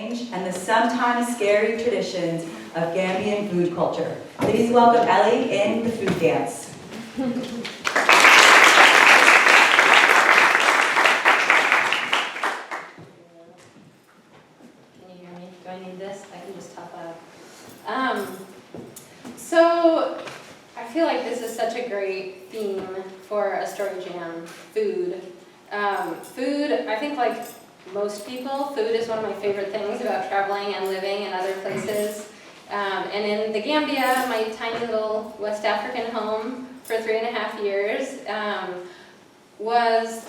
strange and the sometimes scary traditions of Gambian food culture. Please welcome Ellie in the food dance. Can you hear me? Do I need this? I can just talk loud. So I feel like this is such a great theme for a story jam, food. Food, I think like most people, food is one of my favorite things about traveling and living in other places. And in the Gambia, my tiny little West African home for 3.5 years, was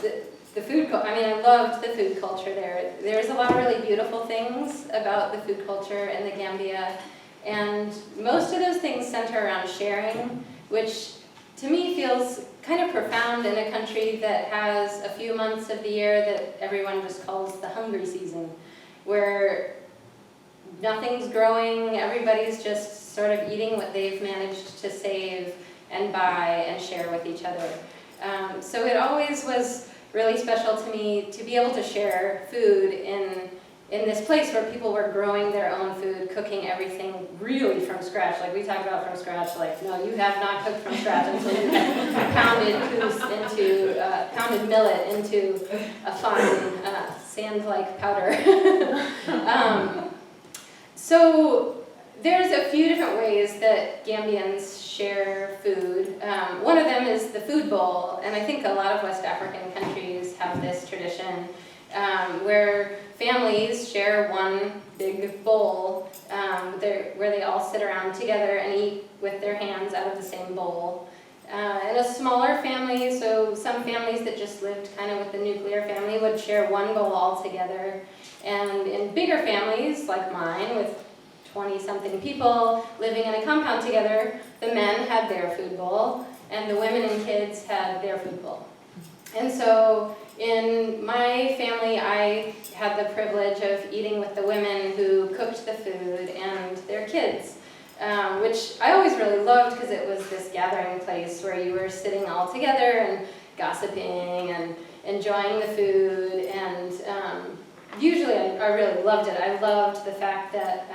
the food, I loved the food culture there. There's a lot of really beautiful things about the food culture in the Gambia, and most of those things center around sharing, which to me feels kind of profound in a country that has a few months of the year that everyone just calls the hungry season, where nothing's growing, everybody's just sort of eating what they've managed to save and buy and share with each other. So it always was really special to me to be able to share food in this place where people were growing their own food, cooking everything really from scratch. Like we talk about from scratch, like, no, you have not cooked from scratch until you have pounded millet into a fine sand-like powder. So there's a few different ways that Gambians share food. One of them is the food bowl, and I think a lot of West African countries have this tradition where families share one big bowl where they all sit around together and eat with their hands out of the same bowl. And a smaller family, so some families that just lived kind of with the nuclear family would share one bowl all together. And in bigger families, like mine, with 20-something people living in a compound together, the men had their food bowl, and the women and kids had their food bowl. And so in my family, I had the privilege of eating with the women who cooked the food and their kids, which I always really loved because it was this gathering place where you were sitting all together and gossiping and enjoying the food. And usually I really loved it. I loved the fact that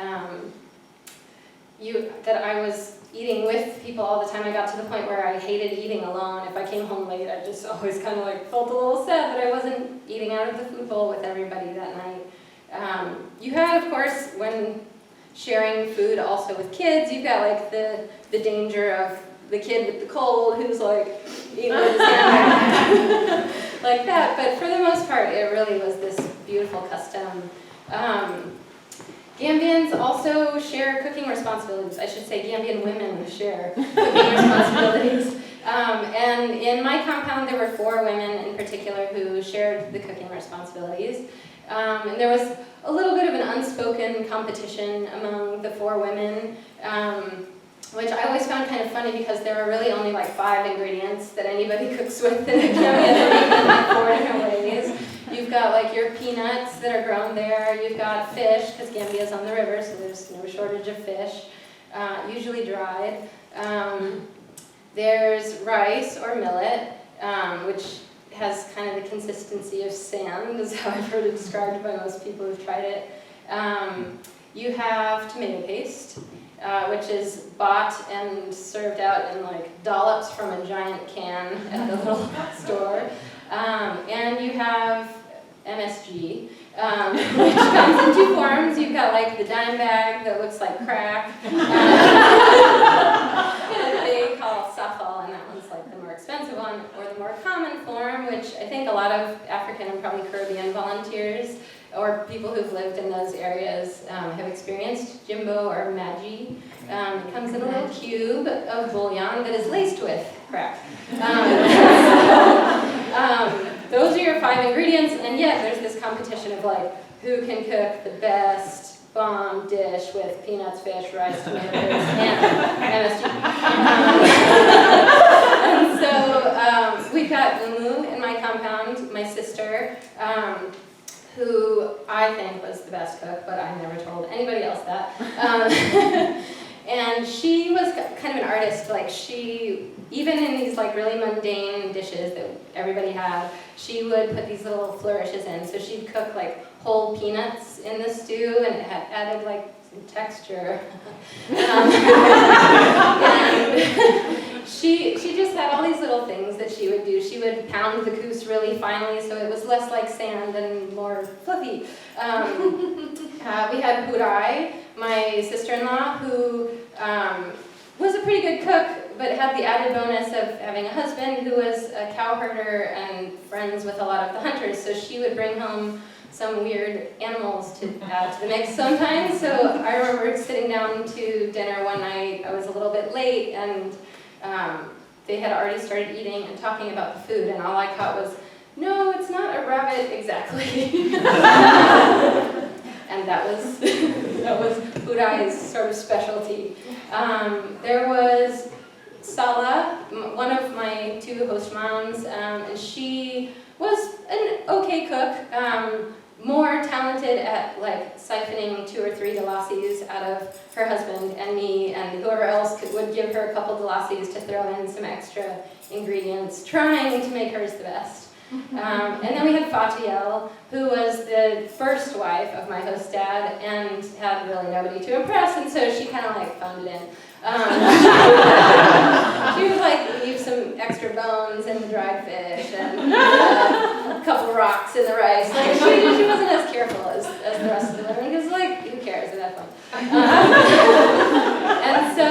that I was eating with people all the time. I got to the point where I hated eating alone. If I came home late, I just always kind of like felt a little sad that I wasn't eating out of the food bowl with everybody that night. You had, of course, when sharing food also with kids, you've got like the danger of the kid with the cold who's like eating with his hand like that. But for the most part, it really was this beautiful custom. Gambians also share cooking responsibilities. I should say Gambian women share cooking responsibilities. And in my compound, there were 4 women in particular who shared the cooking responsibilities. And there was a little bit of an unspoken competition among the 4 women, which I always found kind of funny because there are really only like 5 ingredients that anybody cooks with in the Gambia in like 4 different ways. You've got like your peanuts that are grown there, you've got fish, because Gambia's on the river, so there's no shortage of fish, usually dried. There's rice or millet, which has kind of the consistency of sand, is how I've heard it described by most people who've tried it. You have tomato paste, which is bought and served out in like dollops from a giant can at the little store. And you have MSG, which comes in 2 forms. You've got like the dime bag that looks like crack, that they call safal, and that one's like the more expensive one, or the more common form, which I think a lot of African and probably Caribbean volunteers or people who've lived in those areas have experienced, jimbo or magi. It comes in a little cube of bouillon that is laced with crack. Those are your 5 ingredients, and yet there's this competition of like, who can cook the best bomb dish with peanuts, fish, rice, tomatoes, and MSG. And so we've got Umu in my compound, my sister, who I think was the best cook, but I never told anybody else that. And she was kind of an artist, like even in these like really mundane dishes that everybody had, she would put these little flourishes in. So she'd cook like whole peanuts in the stew, and it had added like some texture. And she just had all these little things that she would do. She would pound the goose really finely so it was less like sand and more fluffy. We had Hurai, my sister-in-law, who was a pretty good cook, but had the added bonus of having a husband who was a cow herder and friends with a lot of the hunters. So she would bring home some weird animals to add to the mix sometimes. So I remember sitting down to dinner one night. I was a little bit late, and they had already started eating and talking about the food, and all I caught was, "No, it's not a rabbit exactly." And that was Hurai's sort of specialty. There was Sala, one of my two host moms, and she was an okay cook, more talented at like siphoning 2 or 3 Delassis out of her husband and me and whoever else would give her a couple Delassis to throw in some extra ingredients, trying to make hers the best. And then we had Fatiel, who was the first wife of my host dad and had really nobody to impress, and so she kind of like phoned it in. She would like leave some extra bones in the dried fish and a couple rocks in the rice. Like she wasn't as careful as the rest of the women, because like who cares at that point. And so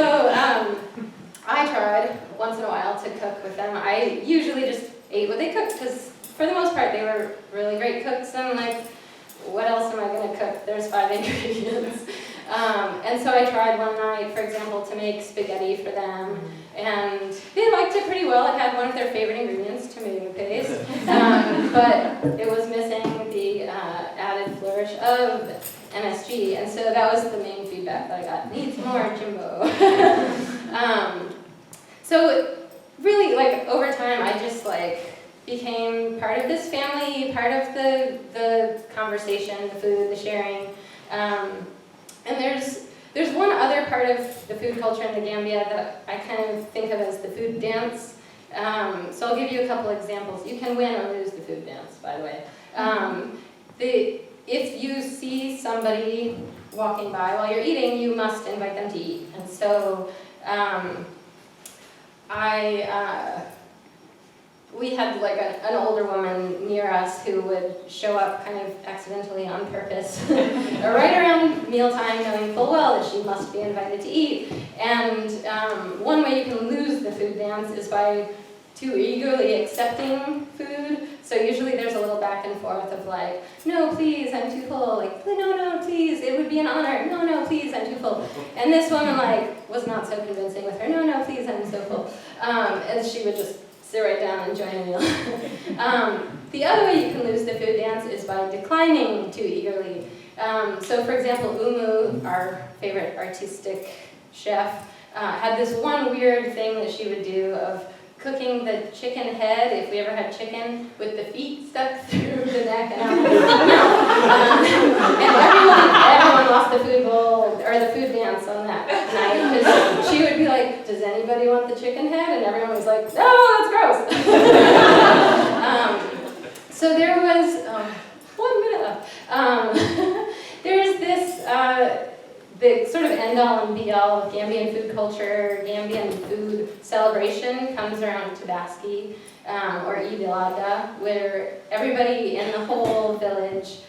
I tried once in a while to cook with them. I usually just ate what they cooked, because for the most part they were really great cooks, and like, what else am I going to cook? There's 5 ingredients. And so I tried one night, for example, to make spaghetti for them, and they liked it pretty well. It had one of their favorite ingredients, tomato paste, but it was missing the added flourish of MSG, and so that was the main feedback that I got. Needs more Jimbo. So really, like, over time, I just like became part of this family, part of the conversation, the food, the sharing. And there's one other part of the food culture in the Gambia that I kind of think of as the food dance. So I'll give you a couple examples. You can win or lose the food dance, by the way. If you see somebody walking by while you're eating, you must invite them to eat. And so we had like an older woman near us who would show up kind of accidentally on purpose right around mealtime, knowing full well that she must be invited to eat. And one way you can lose the food dance is by too eagerly accepting food. So usually there's a little back and forth of like, "No, please, I'm too full." Like, "No, please, it would be an honor." "No, please, I'm too full." And this woman like was not so convincing with her, "No, please, I'm so full." And she would just sit right down and join the meal. The other way you can lose the food dance is by declining too eagerly. So for example, Umu, our favorite artistic chef, had this one weird thing that she would do of cooking the chicken head, if we ever had chicken, with the feet stuck through the neck and out. And everyone lost the food bowl, or the food dance on that night, because she would be like, "Does anybody want the chicken head?" And everyone was like, "No, that's gross." So there was, 1 minute left. There's this, the sort of end-all and be-all of Gambian food culture, Gambian food celebration comes around Tabaski, or Eid al-Adha, where everybody in the whole village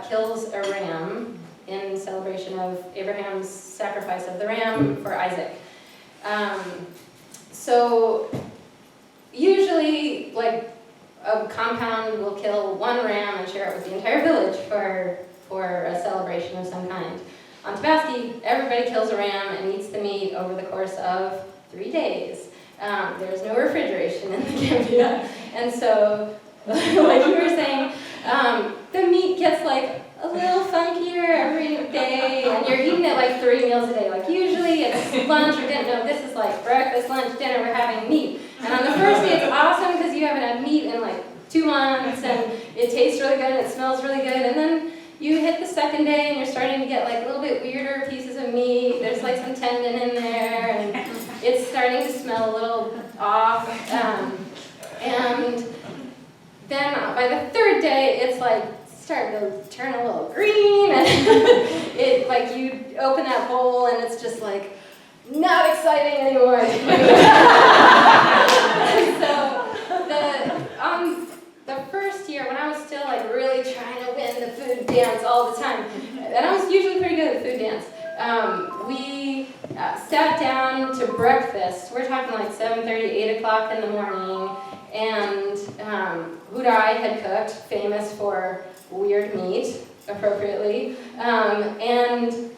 kills a ram in celebration of Abraham's sacrifice of the ram for Isaac. So usually, like, a compound will kill 1 ram and share it with the entire village for a celebration of some kind. On Tabaski, everybody kills a ram and eats the meat over the course of 3 days. There's no refrigeration in the Gambia, and so, like you were saying, the meat gets like a little funkier every day, and you're eating it like 3 meals a day. Like usually it's lunch or dinner. No, this is like breakfast, lunch, dinner, we're having meat. And on the first day it's awesome because you haven't had meat in like 2 months, and it tastes really good and it smells really good, and then you hit the second day and you're starting to get like a little bit weirder pieces of meat. There's like some tendon in there, and it's starting to smell a little off. And then by the third day, it's like starting to turn a little green, and it like you open that bowl and it's just like not exciting anymore. So the first year when I was still like really trying to win the food dance all the time, and I was usually pretty good at food dance, we sat down to breakfast. We're talking like 7:30, 8 o'clock in the morning, and Hurai had cooked, famous for weird meat, appropriately, and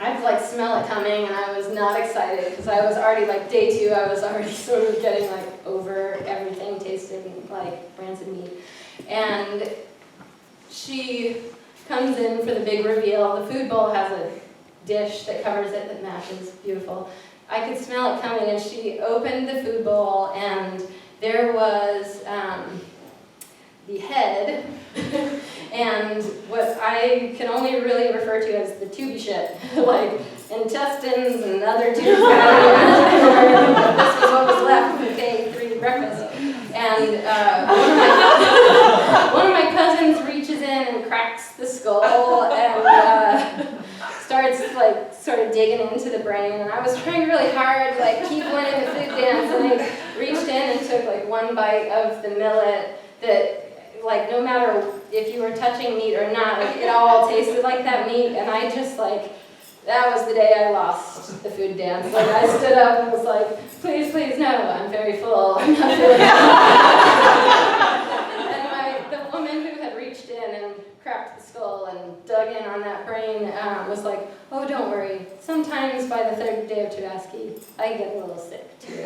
I'd like smell it coming, and I was not excited because I was already like day 2. I was already sort of getting like over everything, tasted like rancid meat, and she comes in for the big reveal. The food bowl has a dish that covers it that matches, beautiful. I could smell it coming, and she opened the food bowl, and there was the head, and what I can only really refer to as the tubey shit, like intestines and other tubes. This was what was left from day 3 breakfast. And one of my cousins reaches in and cracks the skull and starts like sort of digging into the brain. And I was trying really hard to like keep winning the food dance, and I reached in and took like one bite of the millet that, like, no matter if you were touching meat or not, like, it all tasted like that meat, and I just, like, that was the day I lost the food dance. Like, I stood up and was like, please, please, no, I'm very full, I'm not feeling it. And the woman who had reached in and cracked the skull and dug in on that brain was like, oh, don't worry, sometimes by the 3rd day of Chavaski, I get a little sick, too.